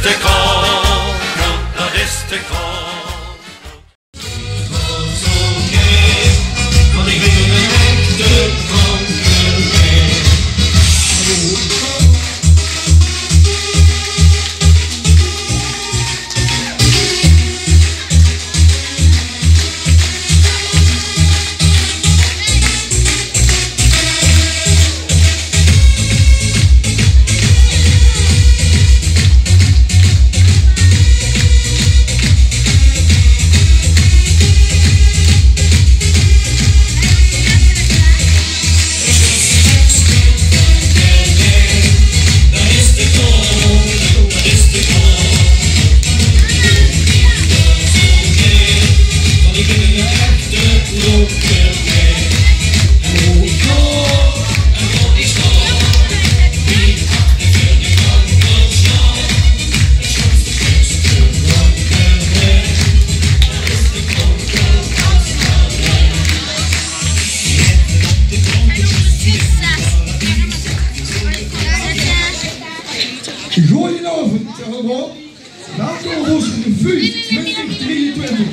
te koud, dat is te koud. Want ik wil een echte kankermeer. Goedenavond allemaal. Welkom bij onze revue 2023.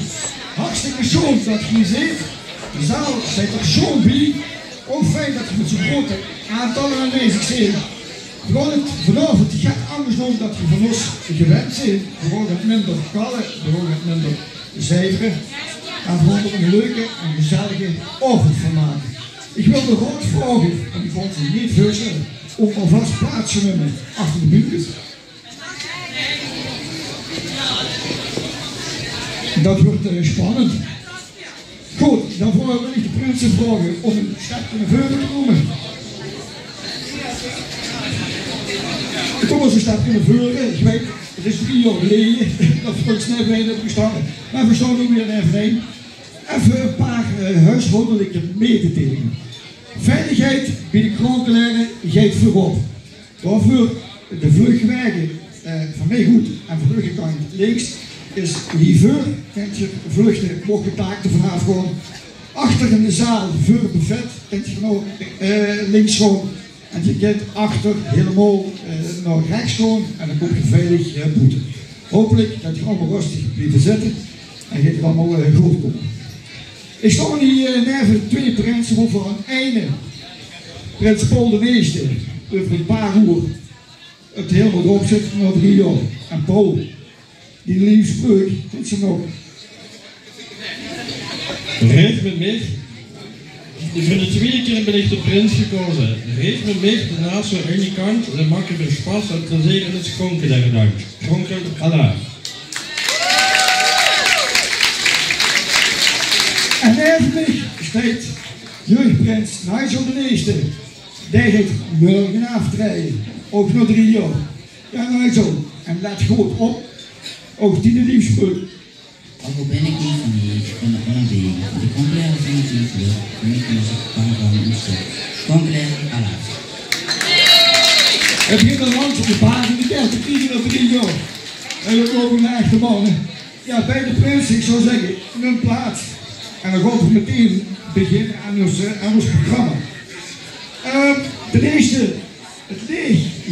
Hartstikke schoon dat je hier zit. De zaal zit er schoon bij. Ook fijn dat je met zo'n grote aantallen aanwezig bent. Vanavond gaat anders doen dat je van ons gewend bent. We gaan het minder kallen, we gaan het minder cijferen. En we gaan er een leuke en gezellige avond van maken. Ik wil de grote vragen, en die vond ze niet veel stellen, ook alvast plaats nemen achter de buurt. Dat wordt spannend. Goed, dan wil ik de prinsen vragen om een stapje naar voren te komen. Kom eens een stapje naar voren. Ik weet, het is 3 jaar geleden dat we ons net bijna hebben gestaan. Maar we staan ook weer even heen. Even een paar huishoudelijke mededelingen. Veiligheid bij de krankenlijnen gaat voorop. Waarvoor de vluchtwegen van mij goed en van de ruggenkant links is hiervoor. Kent je vluchten mogen taken vanaf gewoon. Achter in de zaal voor het buffet kent je van links gewoon. En je kent achter helemaal naar rechts gewoon en dan kom je veilig boete. Hopelijk dat je allemaal rustig blijven zitten en je het allemaal goed komt. Ik sta hier neven 2 prinsen over een ene. Prins Paul de Meeste, over een paar uur, het helemaal erop zit na 3 jaar. En Paul, die lieve spreuk, vindt ze nog. Reed met mij. Voor de tweede keer ben ik de prins gekozen. Reed met mij daarnaast aan de kant, dan maak ik er spas en dan zeker het schonken daar dank. Schonken, Allah. En even mij staat jeugdprins Nigel de Meeste. Die heeft morgen aftreden. Ook nog 3 jaar. Ja, Nigel. En let goed op. Ook die liefspreuk. Ook ben ik niet van de onafdeling. De conclaire van het liefde, niet onze van ons conclaire Allah. Het begint een land op de paard in de kerk, iedere 3 jaar. En dat ook een echte mannen. Ja, bij de prins, ik zou zeggen, een plaats. En dan gaan we meteen beginnen aan ons programma. Ten eerste, het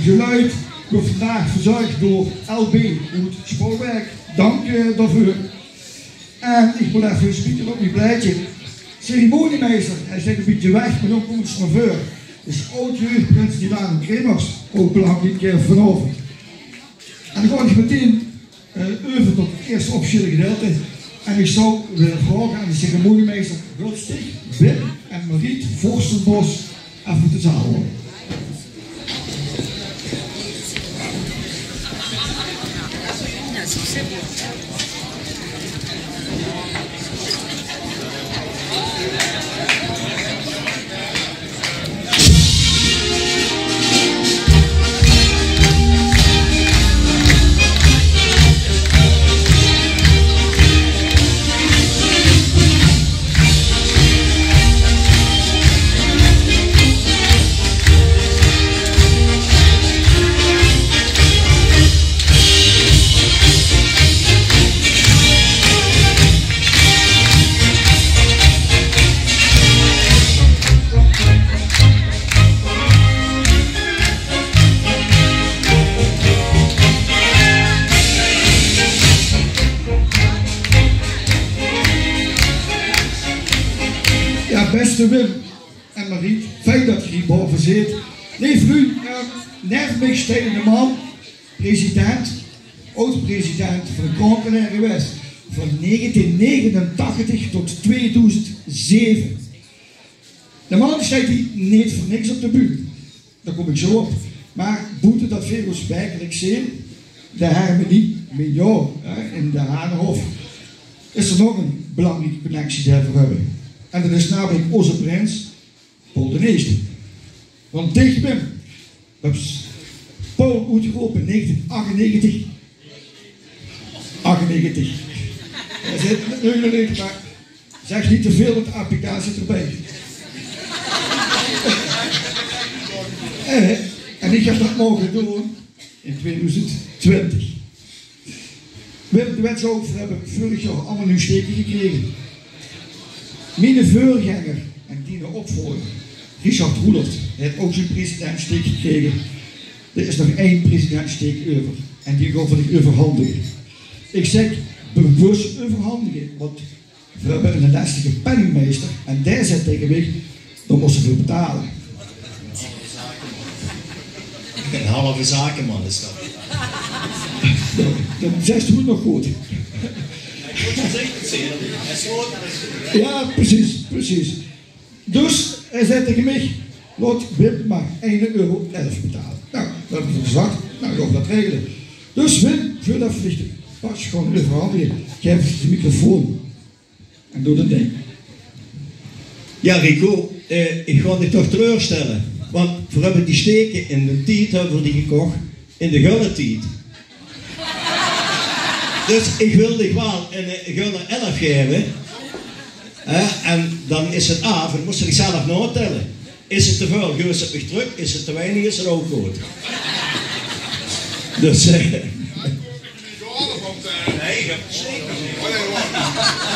geluid wordt vandaag verzorgd door LB Hoed Spoorwerk. Dank daarvoor. En ik moet even spieken op mijn blaadje. Ceremoniemeester, hij zit een beetje weg, maar dan komt het naar voren. Dus oud-jeugdprins Dylan Kremers, ook belangrijk vanavond. En dan ga ik meteen over tot het eerste officiële gedeelte. En ik zou willen vragen aan de ceremoniemeester Rustig, Wim en Mariet Vorstenbos even de zaal horen. beste Wim en Mariet, fijn dat je hierboven zit. Nee, u, Nervig Stedende man, president, oud-president van de Koninklijke West, van 1989 tot 2007. De man staat hier niet voor niks op de bühne. Daar kom ik zo op. Maar boete dat veel respectelijk zijn, de harmonie met jou in de Harenhof, is er nog een belangrijke connectie daarvoor hebben. En dat is namelijk onze prins, Paul de Eerste. Want tegen hem, Paul uitgeroepen in 1998. 98. Hij zit nu, maar zeg niet te veel, want de applicatie zit erbij. En ik heb dat mogen doen in 2020. De wetshoofd hebben vorig jaar allemaal nu steken gekregen. Mijn voorganger en die opvolger, Richard Roelert, heeft ook zijn presidentsteek gekregen. Er is nog één presidentsteek over. En die wil ik overhandigen. Ik zeg bewust overhandigen, want we hebben een lastige penningmeester en daar zit tegen mij, dan moesten we betalen. Een halve zakenman is dat. Dat zegt u nog goed. Ja, precies, precies. Dus hij zei tegen mij, laat Wim maar €1,11 betalen. Nou, dat hebben we gezegd, nou, dan dat regelen. Dus Wim, voor dat verlichting, pas gewoon even handigen, geef de microfoon en doe dat ding. Ja, Rico, ik ga je toch teleurstellen. Want we hebben die steken in de tijd hebben we die gekocht, in de gulle tijd. Dus ik wil die wel een gulle 11 geven. En dan is het af, en moest je zelf natellen. Is het te veel, geef het weer terug. Is het te weinig, is het ook goed. Dus... Nee, ik heb het zeker niet.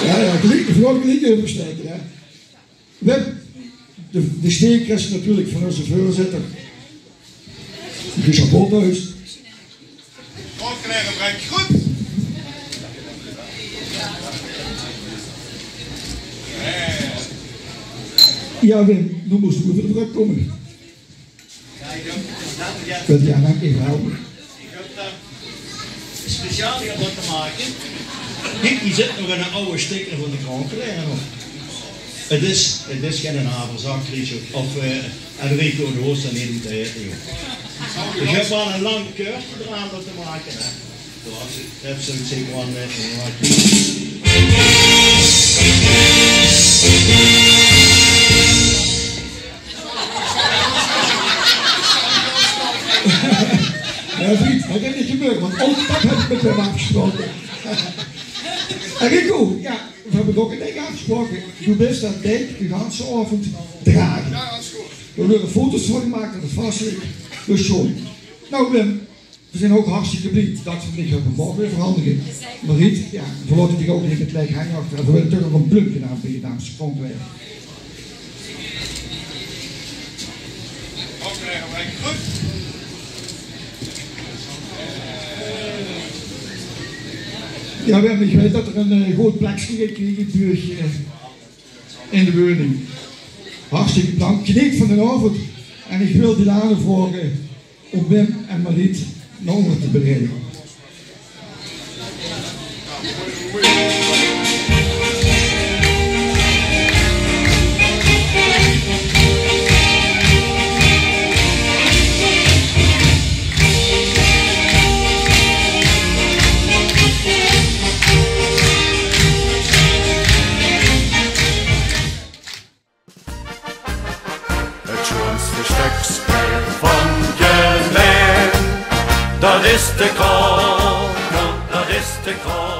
Ja, vooral niet oversteken. Hè. Wim, de steek is natuurlijk van onze voorzitter. Richard Bondhuis. Goed. Ja, Wim, nu moest u even terug komen. Kunt u aan hem even helpen? Ik heb speciaal om dat te maken. Kijk, die zit nog in een oude sticker van de krankenlijn. Het is geen havenzak, Richard. Of Enrico de Hoos en niet te eten. Dus je hebt wel een lang keurtje eraan dat te maken. Hè. Dat heb ze zeker wel Ja, vriend, dat kan niet gebeuren, want ook dat heb ik met hem afgesproken. En Rico, ja, we hebben nog een ding afgesproken. Je bent dat ding de hele avond dragen. Ja, dat is goed. We willen foto's van gemaakt en dat vast ligt. Dus zo. Nou Wim, we zijn ook hartstikke blij dat we niet hebben morgen weer verhandigen. Mariet, ja, we laten die ook niet het lijk hangen achter. We willen toch nog een plumpje aanbieden namens de grondweg. Goed. Ja, Wim, ik weet dat er een groot plekje gekregen in de woning. Hartstikke bedankt. Geniet van de avond. En ik wil die aanvragen om Wim en Mariet nog onder te bereiden. Het schoonste stukspel van je leven, dat is de kroon, dat is de kroon.